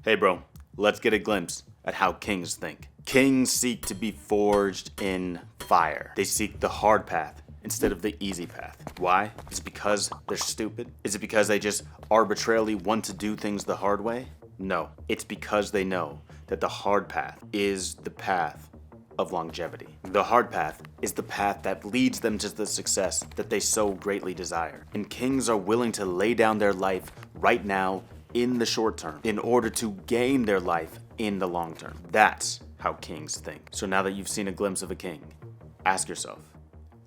Hey bro, let's get a glimpse at how kings think. Kings seek to be forged in fire. They seek the hard path instead of the easy path. Why? Is it because they're stupid? Is it because they just arbitrarily want to do things the hard way? No, it's because they know that the hard path is the path of longevity. The hard path is the path that leads them to the success that they so greatly desire. And kings are willing to lay down their life right now in the short term in order to gain their life in the long term. That's how kings think. So now that you've seen a glimpse of a king, ask yourself,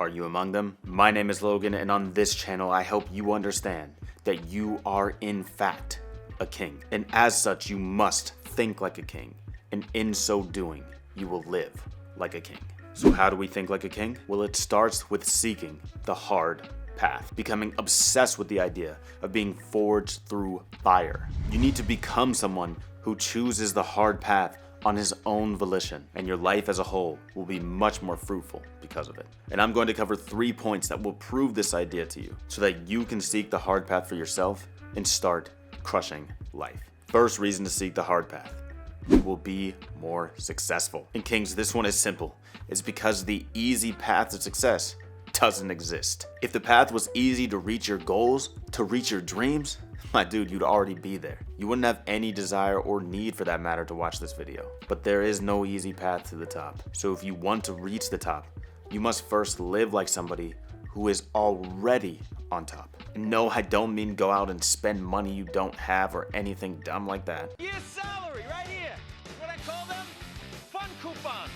are you among them? My name is Logan, and on this channel I help you understand that you are in fact a king. And as such, you must think like a king. And in so doing, you will live like a king. So how do we think like a king? Well, it starts with seeking the hard path, becoming obsessed with the idea of being forged through fire. You need to become someone who chooses the hard path on his own volition, and your life as a whole will be much more fruitful because of it. And I'm going to cover 3 points that will prove this idea to you so that you can seek the hard path for yourself and start crushing life. First reason to seek the hard path: you will be more successful. And kings, this one is simple. It's because the easy path to success doesn't exist. If the path was easy to reach your goals, to reach your dreams, my dude, you'd already be there. You wouldn't have any desire or need for that matter to watch this video. But there is no easy path to the top. So if you want to reach the top, you must first live like somebody who is already on top. And no, I don't mean go out and spend money you don't have or anything dumb like that. Year's salary right here. What I call them? Fun coupons.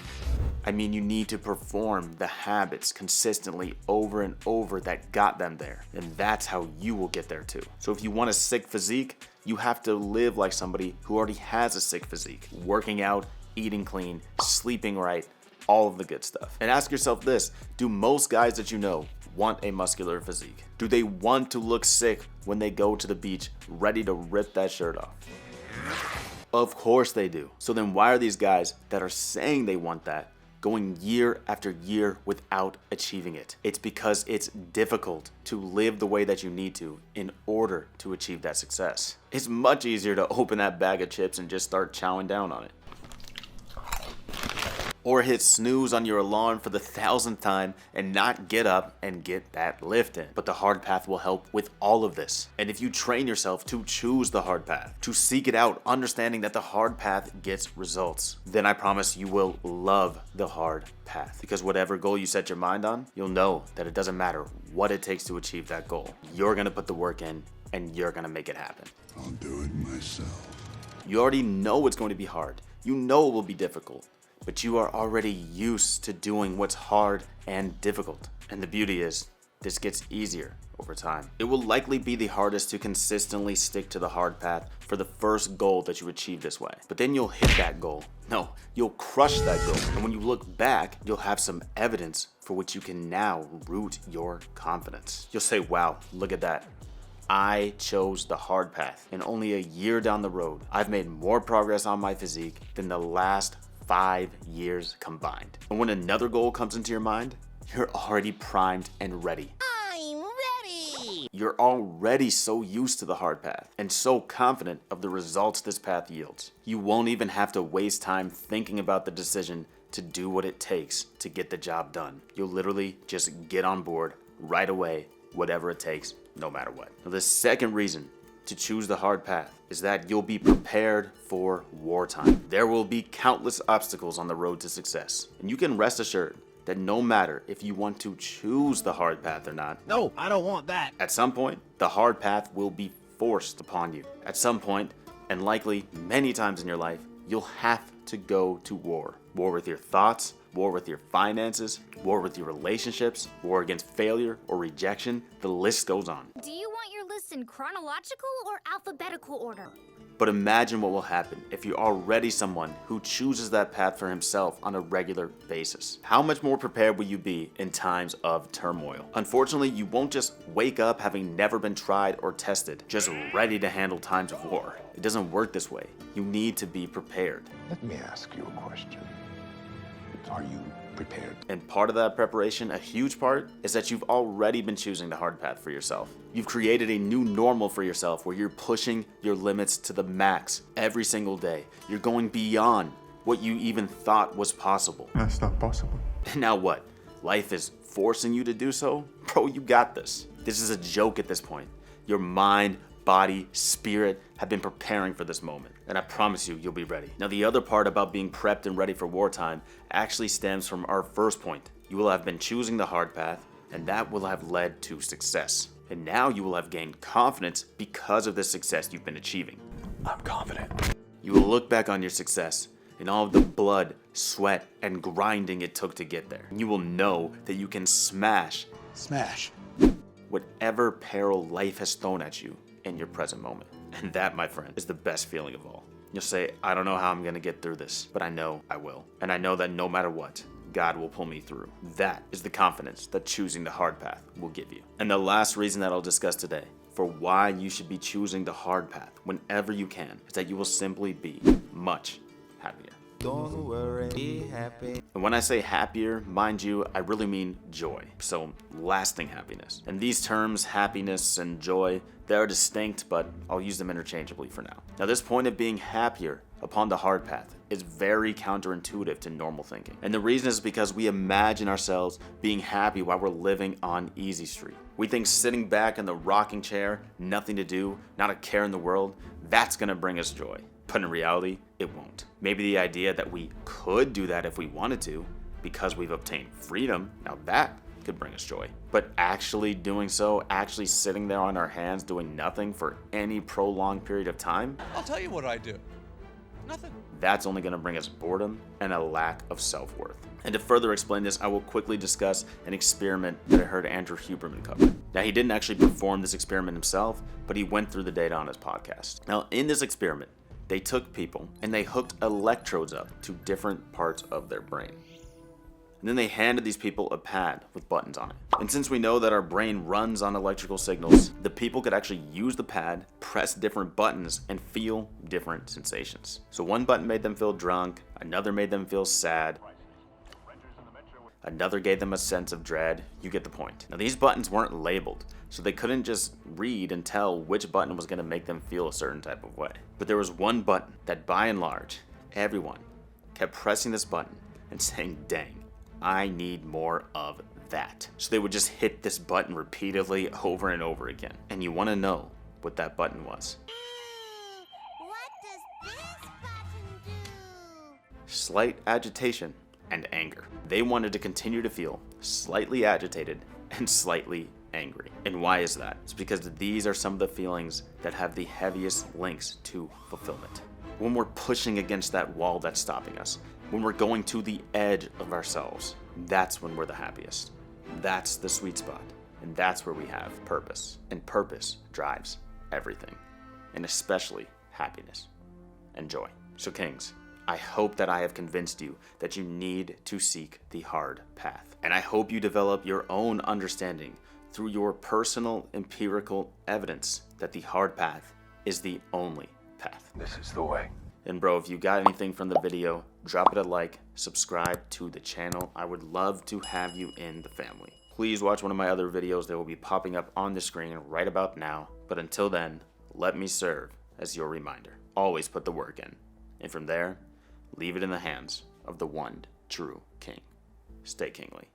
I mean, you need to perform the habits consistently over and over that got them there. And that's how you will get there too. So if you want a sick physique, you have to live like somebody who already has a sick physique. Working out, eating clean, sleeping right, all of the good stuff. And ask yourself this: do most guys that you know want a muscular physique? Do they want to look sick when they go to the beach ready to rip that shirt off? Of course they do. So then why are these guys that are saying they want that going year after year without achieving it? It's because it's difficult to live the way that you need to in order to achieve that success. It's much easier to open that bag of chips and just start chowing down on it. Or hit snooze on your alarm for the 1,000th time and not get up and get that lift in. But the hard path will help with all of this. And if you train yourself to choose the hard path, to seek it out, understanding that the hard path gets results, then I promise you will love the hard path. Because whatever goal you set your mind on, you'll know that it doesn't matter what it takes to achieve that goal. You're gonna put the work in and you're gonna make it happen. I'll do it myself. You already know it's going to be hard. You know it will be difficult. But you are already used to doing what's hard and difficult. And the beauty is, this gets easier over time. It will likely be the hardest to consistently stick to the hard path for the first goal that you achieve this way. But then you'll hit that goal. No, you'll crush that goal. And when you look back, you'll have some evidence for which you can now root your confidence. You'll say, wow, look at that. I chose the hard path. And only a year down the road, I've made more progress on my physique than the last 5 years combined. And when another goal comes into your mind, you're already primed and ready. I'm ready! You're already so used to the hard path and so confident of the results this path yields. You won't even have to waste time thinking about the decision to do what it takes to get the job done. You'll literally just get on board right away, whatever it takes, no matter what. Now, the second reason to choose the hard path is that you'll be prepared for wartime. There will be countless obstacles on the road to success. And you can rest assured that no matter if you want to choose the hard path or not, No, I don't want that. at some point, the hard path will be forced upon you. At some point, and likely many times in your life, you'll have to go to war. War with your thoughts, war with your finances, war with your relationships, war against failure or rejection. The list goes on. Do you want your list in chronological or alphabetical order? But imagine what will happen if you're already someone who chooses that path for himself on a regular basis. How much more prepared will you be in times of turmoil? Unfortunately, you won't just wake up having never been tried or tested, just ready to handle times of war. It doesn't work this way. You need to be prepared. Let me ask you a question. Are you prepared. And part of that preparation, a huge part, is that you've already been choosing the hard path for yourself. You've created a new normal for yourself where you're pushing your limits to the max every single day. You're going beyond what you even thought was possible. That's not possible. And now what? Life is forcing you to do so? Bro, you got this. This is a joke at this point. Your mind, body, spirit have been preparing for this moment. And I promise you'll be ready. Now, the other part about being prepped and ready for wartime actually stems from our first point. You will have been choosing the hard path, and that will have led to success. And now you will have gained confidence because of the success you've been achieving. I'm confident. You will look back on your success and all of the blood, sweat, and grinding it took to get there. You will know that you can smash whatever peril life has thrown at you in your present moment. And that, my friend, is the best feeling of all. You'll say, I don't know how I'm gonna get through this, but I know I will. And I know that no matter what, God will pull me through. That is the confidence that choosing the hard path will give you. And the last reason that I'll discuss today for why you should be choosing the hard path whenever you can is that you will simply be much happier. Don't worry, be happy. And when I say happier, mind you, I really mean joy. So lasting happiness. And these terms, happiness and joy, they are distinct, but I'll use them interchangeably for now. Now, this point of being happier upon the hard path is very counterintuitive to normal thinking. And the reason is because we imagine ourselves being happy while we're living on easy street. We think sitting back in the rocking chair, nothing to do, not a care in the world, that's gonna bring us joy. But in reality, it won't. Maybe the idea that we could do that if we wanted to, because we've obtained freedom, now that could bring us joy. But actually doing so, actually sitting there on our hands doing nothing for any prolonged period of time, I'll tell you what I do. Nothing. that's only gonna bring us boredom and a lack of self-worth. And to further explain this, I will quickly discuss an experiment that I heard Andrew Huberman cover. Now, he didn't actually perform this experiment himself, but he went through the data on his podcast. Now, in this experiment, they took people and they hooked electrodes up to different parts of their brain. And then they handed these people a pad with buttons on it. And since we know that our brain runs on electrical signals, the people could actually use the pad, press different buttons, and feel different sensations. So one button made them feel drunk, another made them feel sad, another gave them a sense of dread. You get the point. Now, these buttons weren't labeled, so they couldn't just read and tell which button was going to make them feel a certain type of way. But there was one button that, by and large, everyone kept pressing this button and saying, dang, I need more of that. So they would just hit this button repeatedly over and over again. And you want to know what that button was. What does this button do? Slight agitation and anger. They wanted to continue to feel slightly agitated and slightly angry. And why is that? It's because these are some of the feelings that have the heaviest links to fulfillment. When we're pushing against that wall that's stopping us, when we're going to the edge of ourselves, that's when we're the happiest. That's the sweet spot. And that's where we have purpose. And purpose drives everything, and especially happiness and joy. So, Kings, I hope that I have convinced you that you need to seek the hard path. And I hope you develop your own understanding through your personal empirical evidence that the hard path is the only path. This is the way. And bro, if you got anything from the video, drop it a like, subscribe to the channel. I would love to have you in the family. Please watch one of my other videos that will be popping up on the screen right about now. But until then, let me serve as your reminder. Always put the work in. And from there, leave it in the hands of the one true king. Stay kingly.